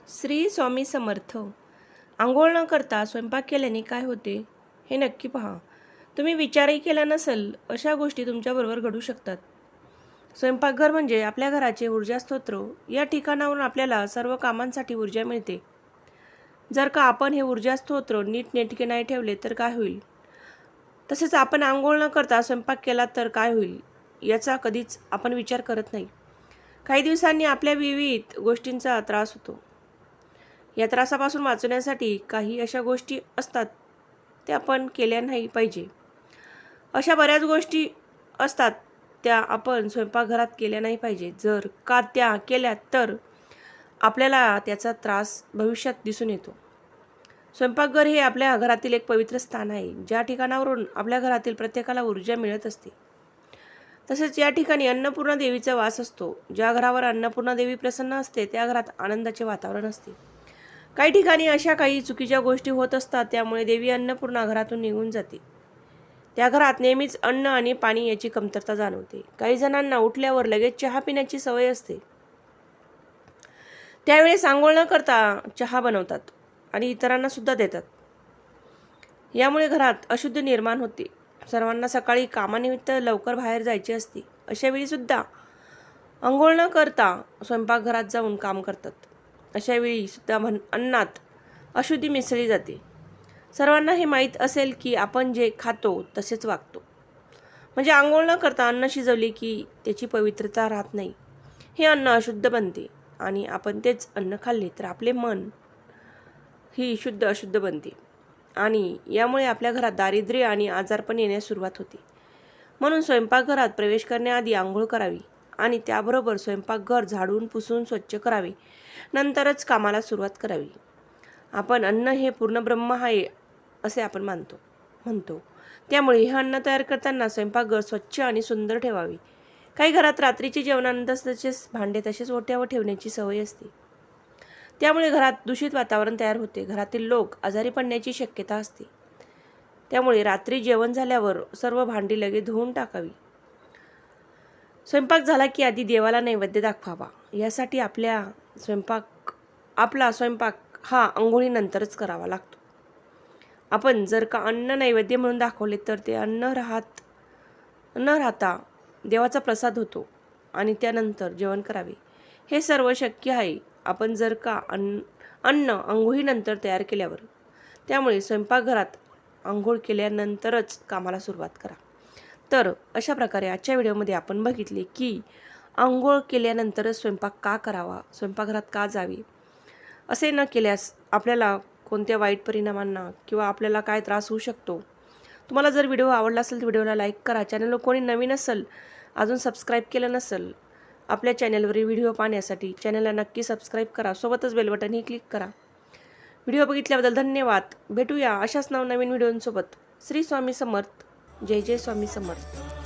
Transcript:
श्री स्वामी समर्थ. अंघोळ न करता स्वयंपाक केल्याने काय होते हे नक्की पहा. तुम्ही विचारही केला नसेल अशा गोष्टी तुमच्याबरोबर घडू शकतात. स्वयंपाकघर म्हणजे आपल्या घराचे ऊर्जा स्तोत्र. या ठिकाणावरून आपल्याला सर्व कामांसाठी ऊर्जा मिळते. जर का आपण हे ऊर्जा स्तोत्र नीटनेटके नाही ठेवले तर काय होईल? तसेच आपण अंघोळ न करता स्वयंपाक केला तर काय होईल याचा कधीच आपण विचार करत नाही. काही दिवसांनी आपल्या विविध गोष्टींचा त्रास होतो. या त्रासापासून वाचण्यासाठी काही अशा गोष्टी असतात त्या आपण केल्या नाही पाहिजे. अशा बऱ्याच गोष्टी असतात त्या आपण स्वयंपाकघरात केल्या नाही पाहिजे. जर का त्या केल्या तर आपल्याला त्याचा त्रास भविष्यात दिसून येतो. स्वयंपाकघर हे आपल्या घरातील एक पवित्र स्थान आहे, ज्या ठिकाणावरून आपल्या घरातील प्रत्येकाला ऊर्जा मिळत असते. तसेच या ठिकाणी अन्नपूर्णा देवीचा वास असतो. ज्या घरावर अन्नपूर्णा देवी प्रसन्न असते त्या घरात आनंदाचे वातावरण असते. काही ठिकाणी अशा काही चुकीच्या गोष्टी होत असतात, त्यामुळे देवी अन्नपूर्णा घरातून निघून जाते. त्या घरात नेहमीच अन्न आणि पाणी याची कमतरता जाणवते. काही जणांना उठल्यावर लगेच चहा पिण्याची सवय असते. त्यावेळेस अंघोळ न करता चहा बनवतात आणि इतरांना सुद्धा देतात. यामुळे घरात अशुद्धी निर्माण होते. सर्वांना सकाळी कामानिमित्त लवकर बाहेर जायचे असते. अशा वेळी सुद्धा अंघोळ न करता स्वयंपाकघरात जाऊन काम करतात. अशा वेळी सुद्धा अन्नात अशुद्धी मिसळली जाते. सर्वांना हे माहीत असेल की आपण जे खातो तसेच वागतो. म्हणजे अंघोळ न करता अन्न शिजवले की त्याची पवित्रता राहत नाही. हे अन्न अशुद्ध बनते आणि आपण तेच अन्न खाल्ले तर आपले मन ही शुद्ध अशुद्ध बनते आणि यामुळे आपल्या घरात दारिद्र्य आणि आजारपण येण्यास सुरुवात होते. म्हणून स्वयंपाकघरात प्रवेश करण्याआधी आंघोळ करावी आणि त्याबरोबर स्वयंपाकघर झाडून पुसून स्वच्छ करावे. नंतरच कामाला सुरुवात करावी. आपण अन्न हे पूर्ण ब्रह्म आहे असे आपण म्हणतो. त्यामुळे हे अन्न तयार करताना स्वयंपाकघर स्वच्छ आणि सुंदर ठेवावे. काही घरात रात्रीचे जेवणानंतर तसेच भांडे तसेच ओट्यावर ठेवण्याची सवय असते. त्यामुळे घरात दूषित वातावरण तयार होते. घरातील लोक आजारी पडण्याची शक्यता असते. त्यामुळे रात्री जेवण झाल्यावर सर्व भांडी लगेच धुवून टाकावी. स्वयंपाक झाला की आधी देवाला नैवेद्य दाखवावा. यासाठी आपला स्वयंपाक हा अंघोळीनंतरच करावा लागतो. आपण जर का अन्न नैवेद्य म्हणून दाखवले तर ते अन्न न राहता देवाचा प्रसाद होतो आणि त्यानंतर जेवण करावे. हे सर्व शक्य आहे आपण जर का अन्न अंघोळीनंतर तयार केल्यावर. त्यामुळे स्वयंपाकघरात अंघोळ केल्यानंतरच कामाला सुरुवात करा. तर अशा प्रकारे आजच्या व्हिडिओमध्ये आपण बघितले की अंघोळ केल्यानंतरच स्वयंपाक का करावा, स्वयंपाकघरात का जावे. असे न केल्यास आपल्याला कोणत्या वाईट परिणामांना किंवा आपल्याला काय त्रास होऊ शकतो. तुम्हाला जर व्हिडिओ आवडला असेल तर व्हिडिओला लाईक करा. चॅनलवर कोणी नवीन असेल, अजून सबस्क्राईब केलं नसेल आपल्या चॅनलवरील व्हिडिओ पाहण्यासाठी चॅनलला नक्की सबस्क्राईब करा. सोबतच बेल बटनही क्लिक करा. व्हिडिओ बघितल्याबद्दल धन्यवाद. भेटूया अशाच नवनवीन व्हिडिओंसोबत. श्री स्वामी समर्थ. जय जय स्वामी समर्थ.